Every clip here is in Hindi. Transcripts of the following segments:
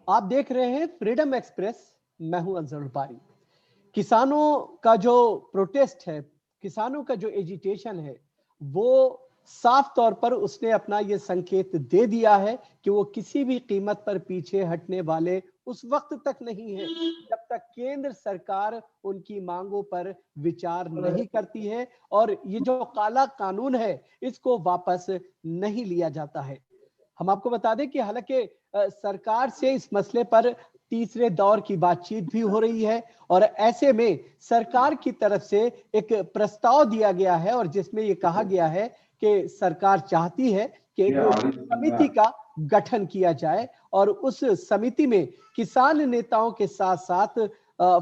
आप देख रहे हैं फ्रीडम एक्सप्रेस। मैं हूं अजहर बारी। किसानों का जो प्रोटेस्ट है, किसानों का जो एजिटेशन है, वो साफ तौर पर उसने अपना ये संकेत दे दिया है कि वो किसी भी कीमत पर पीछे हटने वाले उस वक्त तक नहीं है जब तक केंद्र सरकार उनकी मांगों पर विचार नहीं करती है और ये जो काला कानून है इसको वापस नहीं लिया जाता है। हम आपको बता दें कि हालांकि सरकार से इस मसले पर तीसरे दौर की बातचीत भी हो रही है और ऐसे में सरकार की तरफ से एक प्रस्ताव दिया गया है और जिसमें ये कहा गया है कि सरकार चाहती है कि एक समिति का गठन किया जाए और उस समिति में किसान नेताओं के साथ साथ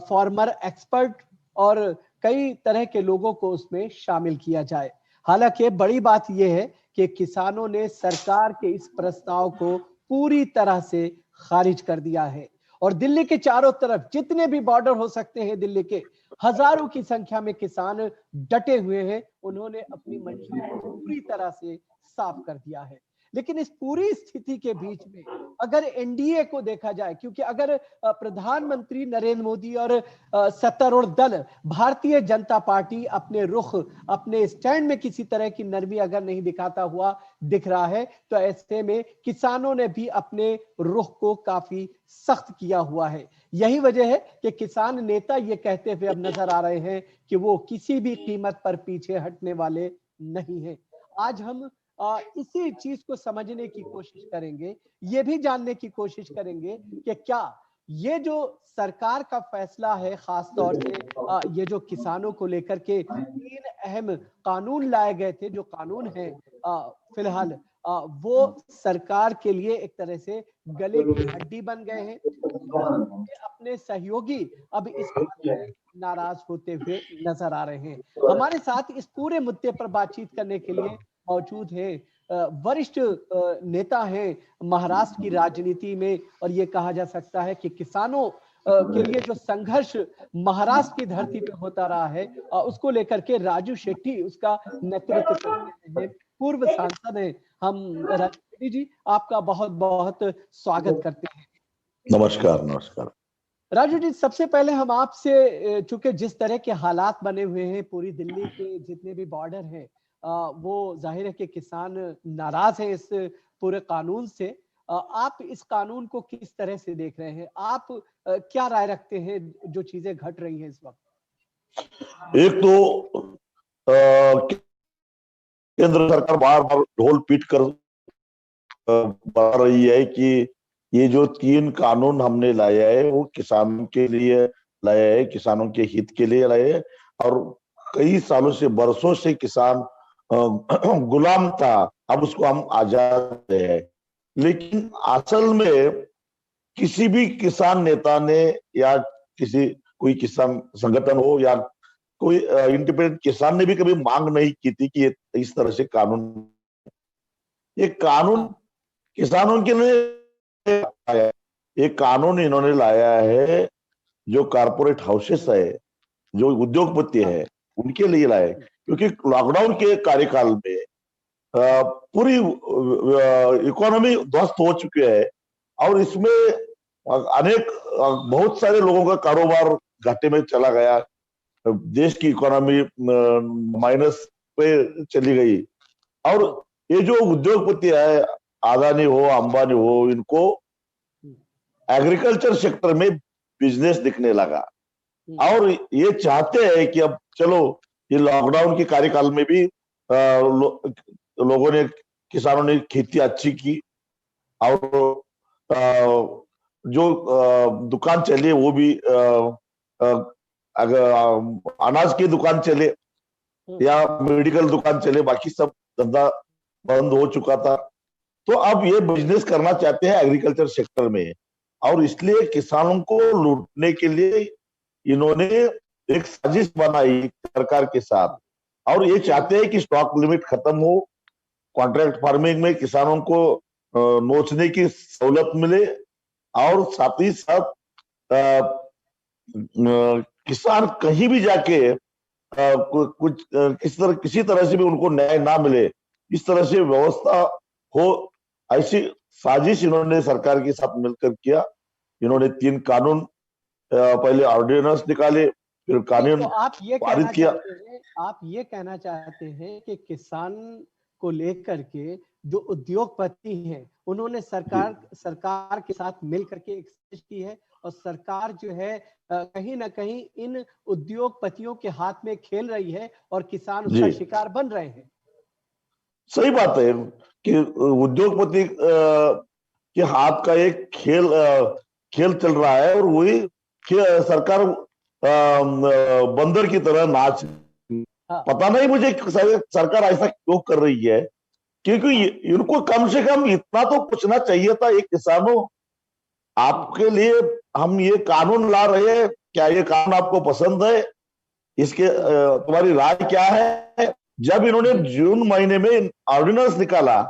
फार्मर एक्सपर्ट और कई तरह के लोगों को उसमें शामिल किया जाए। हालांकि बड़ी बात यह है कि किसानों ने सरकार के इस प्रस्ताव को पूरी तरह से खारिज कर दिया है और दिल्ली के चारों तरफ जितने भी बॉर्डर हो सकते हैं, दिल्ली के हजारों की संख्या में किसान डटे हुए हैं। उन्होंने अपनी मंशा को पूरी तरह से साफ कर दिया है। लेकिन इस पूरी स्थिति के बीच में अगर एनडीए को देखा जाए, क्योंकि अगर प्रधानमंत्री नरेंद्र मोदी और सत्तारूढ़ दल भारतीय जनता पार्टी अपने रुख, अपने स्टैंड में किसी तरह की नरमी अगर नहीं दिखाता हुआ दिख रहा है, तो ऐसे में किसानों ने भी अपने रुख को काफी सख्त किया हुआ है। यही वजह है कि किसान नेता ये कहते हुए अब नजर आ रहे हैं कि वो किसी भी कीमत पर पीछे हटने वाले नहीं हैं। आज हम इसी चीज को समझने की कोशिश करेंगे, ये भी जानने की कोशिश करेंगे कि क्या ये जो सरकार का फैसला है, खास तौर से ये जो किसानों को लेकर के 3 अहम कानून लाए गए थे, जो कानून है फिलहाल वो सरकार के लिए एक तरह से गले की हड्डी बन गए हैं। अपने सहयोगी अब इस बात से नाराज होते हुए नजर आ रहे हैं। हमारे साथ इस पूरे मुद्दे पर बातचीत करने के लिए मौजूद है वरिष्ठ नेता हैं महाराष्ट्र की राजनीति में, और ये कहा जा सकता है कि किसानों के लिए जो संघर्ष महाराष्ट्र की धरती पे होता रहा है उसको लेकर के राजू शेट्टी उसका नेतृत्व करते हैं। पूर्व सांसद हैं हम। राजू शेट्टी जी, आपका बहुत बहुत स्वागत करते हैं। नमस्कार। नमस्कार राजू जी, सबसे पहले हम आपसे, चूंकि जिस तरह के हालात बने हुए हैं, पूरी दिल्ली के जितने भी बॉर्डर हैं वो जाहिर है कि किसान नाराज हैं इस पूरे कानून से। आप इस कानून को किस तरह से देख रहे हैं? आप क्या राय रखते हैं जो चीजें घट रही हैं इस वक्त? एक तो केंद्र सरकार बार बार ढोल पीट कर बता रही है कि ये जो 3 कानून हमने लाया है वो किसानों के लिए लाया है, किसानों के हित के लिए लाया है। और कई सालों से, बरसों से किसान गुलाम था, अब उसको हम आजाद है। लेकिन असल में किसी भी किसान नेता ने या कोई किसान संगठन हो या कोई इंडिपेंडेंट किसान ने भी कभी मांग नहीं की थी कि इस तरह से ये कानून किसानों के लिए आया। ये कानून इन्होंने लाया है जो कारपोरेट हाउसेस है, जो उद्योगपति है, उनके लिए लाया है। क्योंकि लॉकडाउन के कार्यकाल में पूरी इकोनॉमी ध्वस्त हो चुकी है और इसमें बहुत सारे लोगों का कारोबार घाटे में चला गया। देश की इकोनॉमी माइनस पे चली गई और ये जो उद्योगपति है, अदानी हो, अंबानी हो, इनको एग्रीकल्चर सेक्टर में बिजनेस दिखने लगा और ये चाहते हैं कि अब चलो ये लॉकडाउन के कार्यकाल में भी लोगों ने, किसानों ने खेती अच्छी की और जो दुकान चली वो भी अगर अनाज की दुकान चले या मेडिकल दुकान चले, बाकी सब धंधा बंद हो चुका था। तो अब ये बिजनेस करना चाहते हैं एग्रीकल्चर सेक्टर में और इसलिए किसानों को लूटने के लिए इन्होंने एक साजिश बनाई सरकार के साथ और ये चाहते हैं कि स्टॉक लिमिट खत्म हो, कॉन्ट्रैक्ट फार्मिंग में किसानों को नोचने की सहूलत मिले और साथ ही साथ किसान कहीं भी जाके कुछ किसी तरह से भी उनको न्याय ना मिले, इस तरह से व्यवस्था हो, ऐसी साजिश इन्होंने सरकार के साथ मिलकर किया इन्होंने 3 कानून, पहले ऑर्डिनेंस निकाले, फिर कानून तो आप ये पारित कहना किया। चाहते हैं, आप ये कहना चाहते हैं कि किसान को लेकर के जो उद्योगपति हैं उन्होंने सरकार सरकार के साथ मिल करके एक साजिश की है और सरकार जो है कहीं ना कहीं इन उद्योगपतियों के हाथ में खेल रही है और किसान उसका शिकार बन रहे हैं। सही बात है कि उद्योगपति के हाथ का एक खेल चल रहा है और वही सरकार बंदर की तरह नाच। हाँ। पता नहीं मुझे सरकार ऐसा क्यों कर रही है, क्योंकि इनको कम से कम इतना तो पूछना चाहिए था, ये किसानों आपके लिए हम ये कानून ला रहे हैं, क्या ये कानून आपको पसंद है, इसके तुम्हारी राय क्या है। जब इन्होंने जून महीने में ऑर्डिनेंस निकाला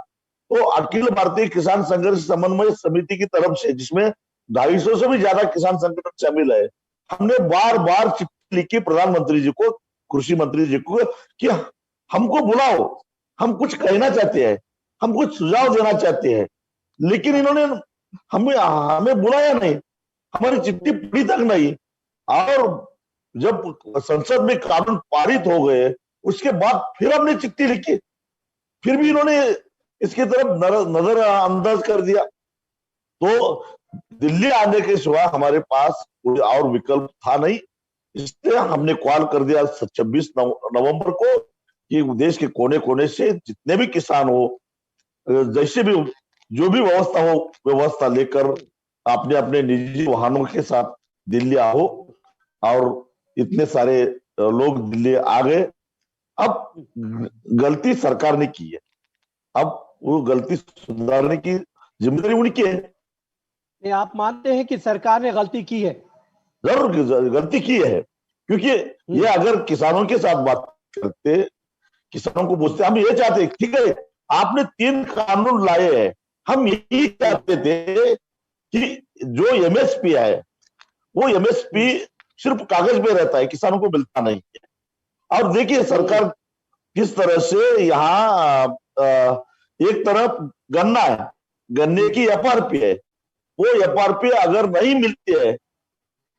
तो अखिल भारतीय किसान संघर्ष समन्वय समिति की तरफ से, जिसमें 250 से भी ज्यादा किसान संगठन शामिल है, हमने बार बार चिट्ठी लिखी प्रधानमंत्री जी को, कृषि मंत्री जी को, कि हमको बुलाओ, हम कुछ कहना चाहते हैं, हम कुछ सुझाव देना चाहते हैं। लेकिन इन्होंने हमें बुलाया नहीं, हमारी चिट्ठी पढ़ी तक नहीं। और जब संसद में कानून पारित हो गए उसके बाद फिर हमने चिट्ठी लिखी, फिर भी इन्होंने इसकी तरफ नजरअंदाज कर दिया। तो दिल्ली आने के सिवा हमारे पास कोई और विकल्प था नहीं, इसलिए हमने कॉल कर दिया 26 नवंबर को कि देश के कोने कोने से जितने भी किसान हो, जैसे भी जो भी व्यवस्था हो, व्यवस्था लेकर अपने अपने निजी वाहनों के साथ दिल्ली आओ। और इतने सारे लोग दिल्ली आ गए। अब गलती सरकार ने की है, अब वो गलती सुधारने की जिम्मेदारी उनकी है। आप मानते हैं कि सरकार ने गलती की है? जरूर गलती की है, क्योंकि ये अगर किसानों के साथ बात करते, किसानों को पूछते, हम ये चाहते, ठीक है आपने 3 कानून लाए हैं, हम यही चाहते थे कि जो एमएसपी है वो एमएसपी सिर्फ कागज पे रहता है, किसानों को मिलता नहीं है। और देखिए सरकार किस तरह से यहाँ एक तरफ गन्ना है, गन्ने की एफआरपी है, वो एफआरपी अगर नहीं मिलती है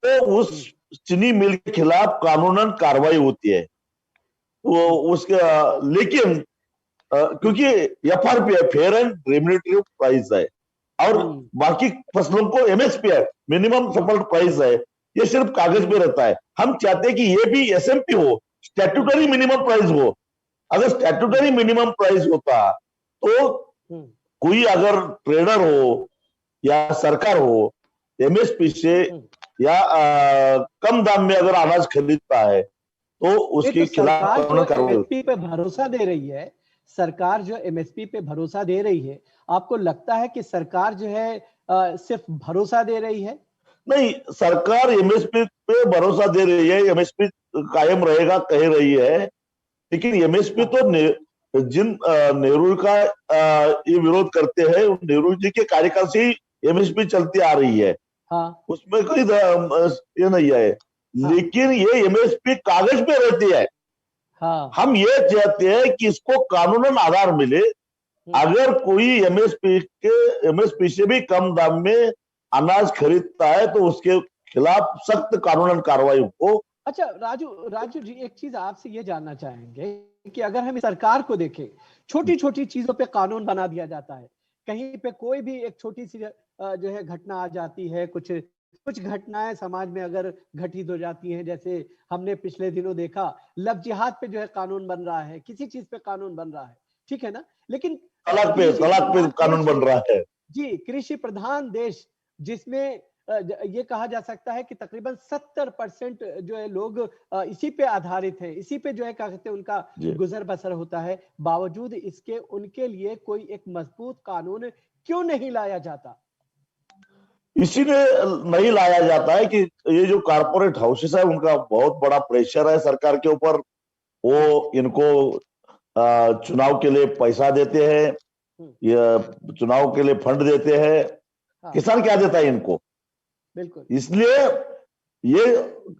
तो उस चीनी मिल के खिलाफ कानूनन कार्रवाई होती है वो उसके। लेकिन क्योंकि एफआरपी है, फेयर एंड रेम्युनरेटिव प्राइस है, और बाकी फसलों को एमएसपी है, मिनिमम सपोर्ट प्राइस है, ये सिर्फ कागज पे रहता है। हम चाहते हैं कि ये भी एसएमपी हो, स्टैट्यूटरी मिनिमम प्राइस हो। अगर स्टैट्यूटरी मिनिमम प्राइस होता तो कोई अगर ट्रेडर हो या सरकार हो, एमएसपी से या कम दाम में अगर अनाज खरीदता है तो उसके खिलाफ एमएसपी पे भरोसा दे रही है, सरकार जो एमएसपी पे भरोसा दे रही है, आपको लगता है कि सरकार जो है सिर्फ भरोसा दे रही है? नहीं, सरकार एमएसपी पे भरोसा दे रही है, एमएसपी कायम रहेगा कह रही है, लेकिन एमएसपी तो जिन नेहरू का ये विरोध करते हैं, नेहरू जी के कार्यकाल से ही एमएसपी चलती आ रही है। हाँ। उसमें कोई ये नहीं है। हाँ। लेकिन ये एमएसपी कागज पे रहती है। हाँ। हम ये चाहते हैं कि इसको कानूनन आधार मिले। अगर कोई एमएसपी से भी कम दाम में अनाज खरीदता है तो उसके खिलाफ सख्त कानूनन कार्रवाई हो। अच्छा राजू जी, एक चीज आपसे ये जानना चाहेंगे कि अगर हम सरकार को देखें, छोटी छोटी चीजों पे कानून बना दिया जाता है, कहीं पे कोई भी एक छोटी सी जो है घटना आ जाती है, कुछ घटनाएं समाज में अगर घटित हो जाती हैं, जैसे हमने पिछले दिनों देखा लव जिहाद पे जो है कानून बन रहा है, किसी चीज पे कानून बन रहा है, ठीक है ना, लेकिन तलाक पे कानून बन रहा है जी। कृषि प्रधान देश जिसमें ये कहा जा सकता है कि तकरीबन 70% जो है लोग इसी पे आधारित हैं, इसी पे जो है क्या कहते हैं उनका गुजर बसर होता है, बावजूद इसके उनके लिए कोई एक मजबूत कानून क्यों नहीं लाया जाता? इसीलिए नहीं लाया जाता है कि ये जो कारपोरेट हाउसेस है उनका बहुत बड़ा प्रेशर है सरकार के ऊपर। वो इनको चुनाव के लिए पैसा देते हैं, या चुनाव के लिए फंड देते हैं। हाँ। किसान क्या देता है इनको? बिल्कुल। इसलिए ये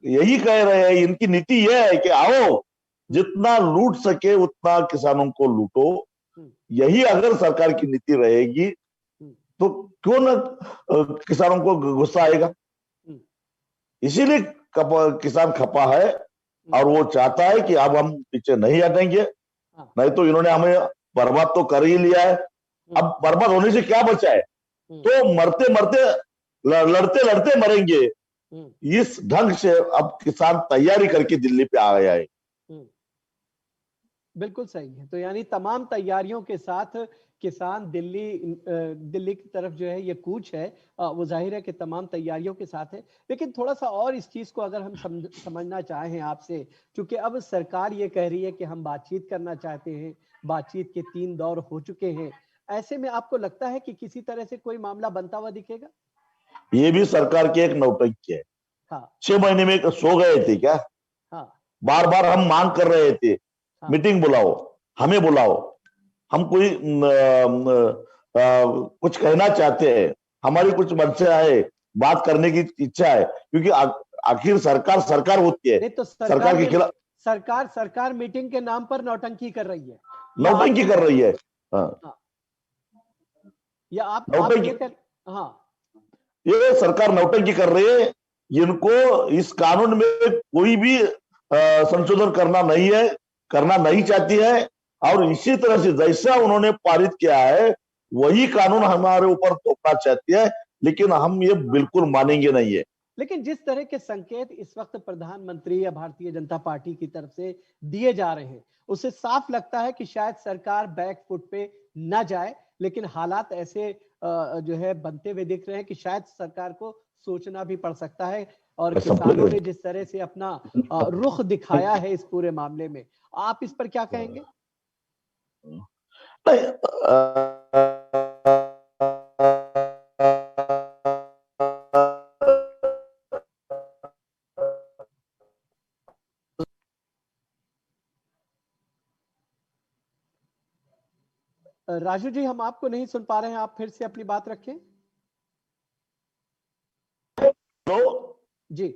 यही कह रहे हैं, इनकी नीति यह है कि आओ जितना लूट सके उतना किसानों को लूटो। यही अगर सरकार की नीति रहेगी तो क्यों ना किसानों को गुस्सा आएगा। इसीलिए किसान खपा है और वो चाहता है कि अब हम पीछे नहीं हटेंगे, नहीं तो इन्होंने हमें बर्बाद तो कर ही लिया है, अब बर्बाद होने से क्या बचा है, तो मरते मरते लड़ते लड़ते मरेंगे, इस ढंग से अब किसान तैयारी करके दिल्ली पे आ गया है। बिल्कुल सही है। तो यानी तमाम तैयारियों के साथ किसान दिल्ली की तरफ जो है ये कूच है, वो जाहिर है कि तमाम तैयारियों के साथ है। लेकिन थोड़ा सा और इस चीज को अगर हम समझना चाहें आपसे, क्योंकि अब सरकार ये कह रही है कि हम बातचीत करना चाहते हैं, बातचीत के 3 दौर हो चुके हैं, ऐसे में आपको लगता है कि किसी तरह से कोई मामला बनता हुआ दिखेगा? ये भी सरकार की एक नौटंकी है। हाँ 6 महीने में सो गए थे क्या? हाँ बार बार हम मांग कर रहे थे, हाँ मीटिंग बुलाओ, हमें बुलाओ, हम कोई कुछ कहना चाहते हैं, हमारी कुछ मंशा है, बात करने की इच्छा है, क्योंकि आखिर सरकार सरकार होती है। नहीं तो सरकार के खिलाफ सरकार मीटिंग के नाम पर नौटंकी कर रही है, नौटंकी कर रही है। हाँ, या आप ये नौटंकी, कर, हाँ ये सरकार नौटंकी कर रही है। इनको इस कानून में कोई भी संशोधन करना नहीं है, करना नहीं चाहती है, और इसी तरह से जैसा उन्होंने पारित किया है वही कानून हमारे ऊपर थोपना चाहती है, लेकिन हम ये बिल्कुल मानेंगे नहीं है। लेकिन जिस तरह के संकेत इस वक्त प्रधानमंत्री या भारतीय जनता पार्टी की तरफ से दिए जा रहे हैं, उससे साफ लगता है कि शायद सरकार बैक फुट पे न जाए, लेकिन हालात ऐसे जो है बनते हुए दिख रहे हैं कि शायद सरकार को सोचना भी पड़ सकता है। और किसानों ने जिस तरह से अपना रुख दिखाया है इस पूरे मामले में, आप इस पर क्या कहेंगे? राजू जी, हम आपको नहीं सुन पा रहे हैं, आप फिर से अपनी बात रखें। तो जी,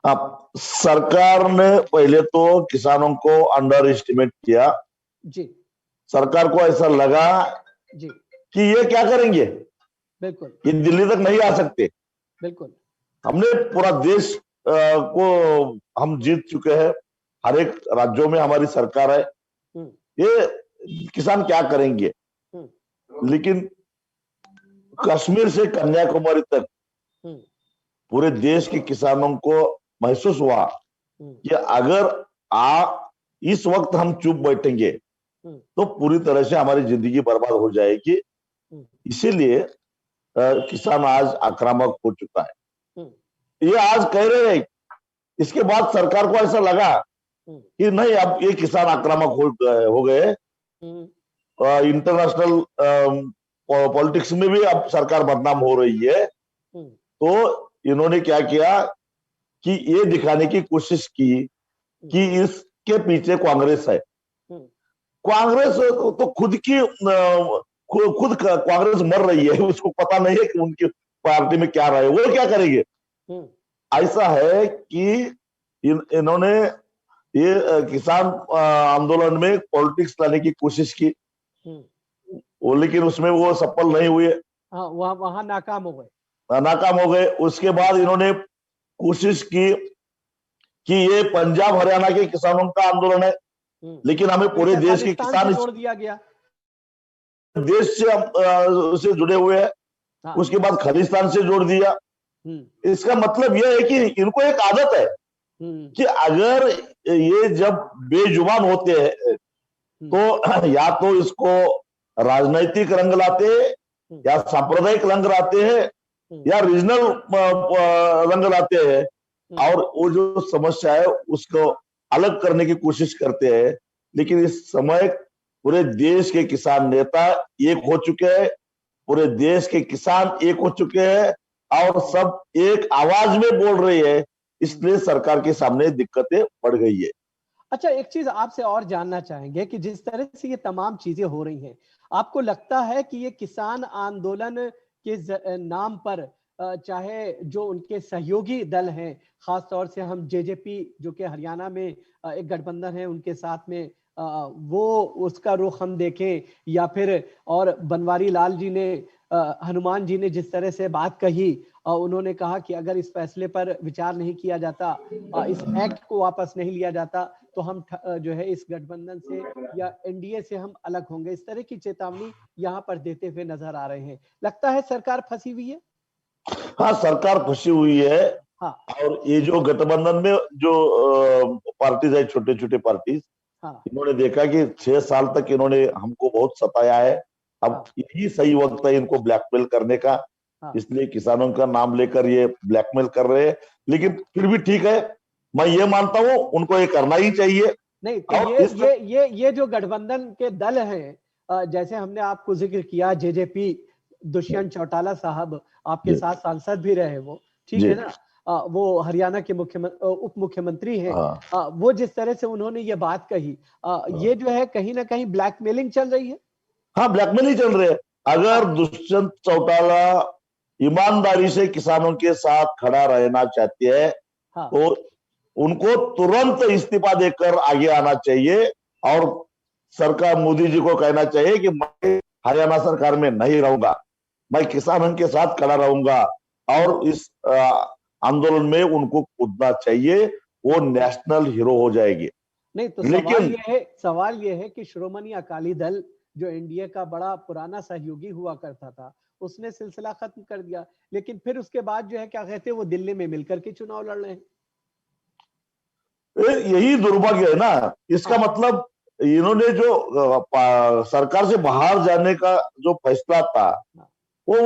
अब सरकार ने पहले तो किसानों को अंडर एस्टिमेट किया। जी, सरकार को ऐसा लगा जी, कि ये क्या करेंगे, बिल्कुल ये दिल्ली तक नहीं आ सकते। बिल्कुल। हमने पूरा देश को हम जीत चुके हैं, हर एक राज्यों में हमारी सरकार है, ये किसान क्या करेंगे। लेकिन कश्मीर से कन्याकुमारी तक पूरे देश के किसानों को महसूस हुआ कि अगर इस वक्त हम चुप बैठेंगे तो पूरी तरह से हमारी जिंदगी बर्बाद हो जाएगी। इसीलिए किसान आज आक्रामक हो चुका है। ये आज कह रहे हैं, इसके बाद सरकार को ऐसा लगा कि नहीं, अब ये किसान आक्रामक हो गए। इंटरनेशनल पॉलिटिक्स में भी अब सरकार बदनाम हो रही है। तो इन्होंने क्या किया कि ये दिखाने की कोशिश की कि इसके पीछे कांग्रेस है। कांग्रेस तो खुद कांग्रेस मर रही है, उसको पता नहीं है कि उनकी पार्टी में क्या रहे, वो क्या करेंगे। ऐसा है कि इन्होंने ये किसान आंदोलन में पॉलिटिक्स लाने की कोशिश की, वो लेकिन उसमें वो सफल नहीं हुए। हाँ, वहां नाकाम हो गए। नाकाम हो गए। उसके बाद इन्होंने कोशिश की कि ये पंजाब हरियाणा के किसानों का आंदोलन है, लेकिन हमें पूरे देश के किसान जोड़ दिया गया, देश से जुड़े हुए हैं। हाँ। उसके बाद खालिस्तान से जोड़ दिया। इसका मतलब यह है कि इनको एक आदत है कि अगर ये जब बेजुबान होते हैं तो या तो इसको राजनैतिक रंग लाते हैं, या सांप्रदायिक रंग लाते हैं, या रीजनल रंग लाते हैं, और वो जो समस्या है उसको अलग करने की कोशिश करते हैं। लेकिन इस समय पूरे देश के किसान नेता एक हो चुके हैं, पूरे देश के किसान एक हो चुके हैं, और सब एक आवाज में बोल रहे हैं। इसलिए सरकार के सामने दिक्कतें बढ़ गई है। अच्छा, एक चीज आपसे और जानना चाहेंगे कि जिस तरह से ये तमाम चीजें हो रही हैं, आपको लगता है कि ये किसान आंदोलन के नाम पर चाहे जो उनके सहयोगी दल हैं, खासतौर से हम जेजेपी जो कि हरियाणा में एक गठबंधन है उनके साथ में, वो उसका रुख हम देखें, या फिर और बनवारी लाल जी ने हनुमान जी ने जिस तरह से बात कही, उन्होंने कहा कि अगर इस फैसले पर विचार नहीं किया जाता, इस एक्ट को वापस नहीं लिया जाता, तो हम जो है इस गठबंधन से या एनडीए से हम अलग होंगे। इस तरह की चेतावनी यहाँ पर देते हुए नजर आ रहे हैं। लगता है सरकार फंसी हुई है। हाँ, सरकार फंसी हुई है। हाँ। और ये जो गठबंधन में जो पार्टीज है, छोटे छोटे पार्टीज, हाँ। इन्होंने देखा कि 6 साल तक इन्होंने हमको बहुत सताया है, अब हाँ। यही सही वक्त है इनको ब्लैकमेल करने का। हाँ। इसलिए किसानों का नाम लेकर ये ब्लैकमेल कर रहे हैं। लेकिन फिर भी ठीक है, मैं ये मानता हूं उनको ये करना ही चाहिए। नहीं तो और ये जो गठबंधन के दल हैं, जैसे हमने आपको जिक्र किया, जेजेपी, दुष्यंत चौटाला साहब आपके साथ सांसद भी रहे, वो ठीक है ना, वो हरियाणा के उप मुख्यमंत्री हैं। वो जिस तरह से उन्होंने ये बात कही, ये जो है कहीं ना कहीं ब्लैकमेलिंग चल रही है। हाँ, ब्लैकमेल ही चल रहे हैं। अगर दुष्यंत चौटाला ईमानदारी से किसानों के साथ खड़ा रहना चाहते हैं, तो उनको तुरंत इस्तीफा देकर आगे आना चाहिए और सरकार, मोदी जी को कहना चाहिए कि मैं हरियाणा सरकार में नहीं रहूंगा, मैं किसानों के साथ खड़ा रहूंगा। और इस आंदोलन में उनको कूदना चाहिए, वो नेशनल हीरो हो जाएगी। नहीं तो लेकिन सवाल ये है कि श्रोमणी अकाली दल जो एनडीए का बड़ा पुराना सहयोगी हुआ करता था, उसने सिलसिला खत्म कर दिया, लेकिन फिर उसके बाद जो है क्या कहते हैं, वो दिल्ली में मिलकर के चुनाव लड़ रहे हैं। यही दुर्भाग्य है ना। इसका मतलब इन्होंने जो सरकार से बाहर जाने का जो फैसला था, वो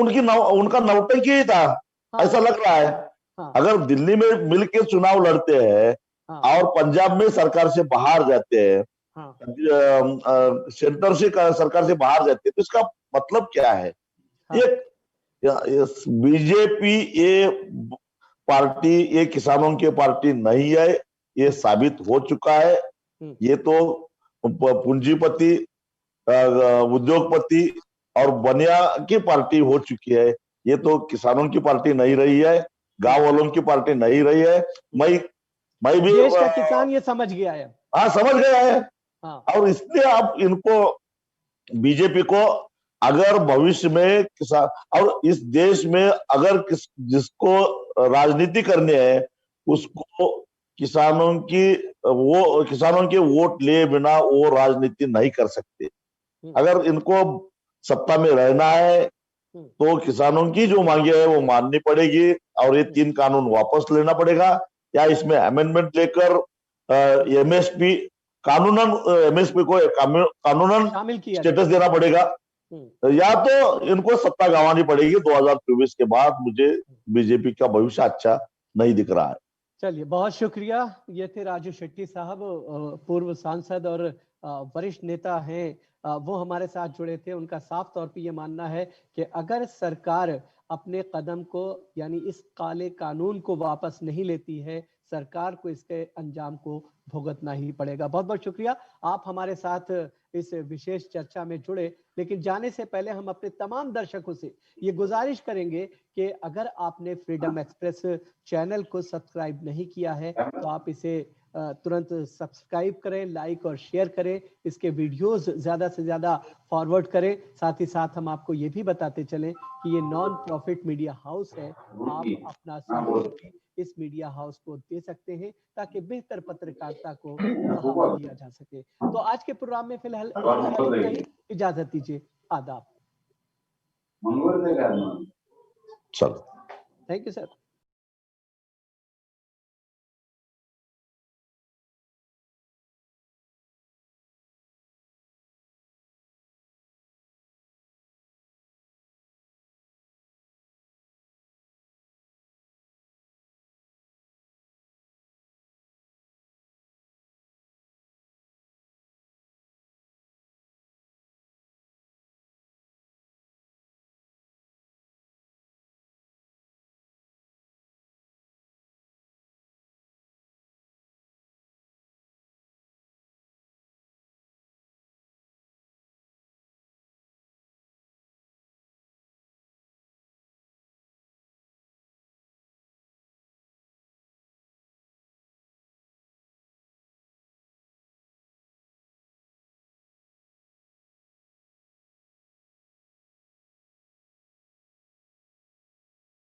उनका नौटंकी ही था, ऐसा लग रहा है। अगर दिल्ली में मिलकर चुनाव लड़ते हैं और पंजाब में सरकार से बाहर जाते हैं, सेंटर से सरकार से बाहर जाते हैं, तो इसका मतलब क्या है? ये बीजेपी ये पार्टी ये किसानों की पार्टी नहीं है, ये साबित हो चुका है। ये तो पूंजीपति, उद्योगपति और बनिया की पार्टी हो चुकी है। ये तो किसानों की पार्टी नहीं रही है, गांव वालों की पार्टी नहीं रही है। मैं भी देश का किसान ये समझ गया है। हाँ, समझ गया है। और इसलिए अब इनको, बीजेपी को, अगर भविष्य में किसान और इस देश में अगर जिसको राजनीति करनी है, उसको किसानों के वोट लिए बिना वो राजनीति नहीं कर सकते। अगर इनको सत्ता में रहना है तो किसानों की जो मांगे है वो माननी पड़ेगी, और ये 3 कानून वापस लेना पड़ेगा, या इसमें अमेंडमेंट लेकर एमएसपी एमएसपी को कानूनन स्टेटस देना पड़ेगा, या तो इनको सत्ता गंवानी पड़ेगी। 2024 के बाद मुझे बीजेपी का भविष्य अच्छा नहीं दिख रहा है। चलिए, बहुत शुक्रिया। ये थे राजू शेट्टी साहब, पूर्व सांसद और वरिष्ठ नेता हैं। वो हमारे साथ जुड़े थे। उनका साफ तौर पे ये मानना है कि अगर सरकार अपने कदम को, यानी इस काले कानून को वापस नहीं लेती है, सरकार को इसके अंजाम को भुगतना ही पड़ेगा। बहुत बहुत शुक्रिया, आप हमारे साथ इस विशेष चर्चा में जुड़े। लेकिन जाने से पहले हम अपने तमाम दर्शकों से ये गुजारिश करेंगे कि अगर आपने फ्रीडम एक्सप्रेस चैनल को सब्सक्राइब नहीं किया है तो आप इसे तुरंत सब्सक्राइब करें, लाइक और शेयर करें, इसके वीडियोस ज्यादा से ज्यादा फॉरवर्ड करें। साथ ही साथ हम आपको ये भी बताते चलें कि ये नॉन प्रॉफिट मीडिया हाउस है। आप अपना सहयोग भी इस मीडिया हाउस को दे सकते हैं ताकि बेहतर पत्रकारिता को बढ़ावा दिया जा सके। तो आज के प्रोग्राम में फिलहाल इतना ही, इजाजत दीजिए, आदाब। चलो, थैंक यू सर।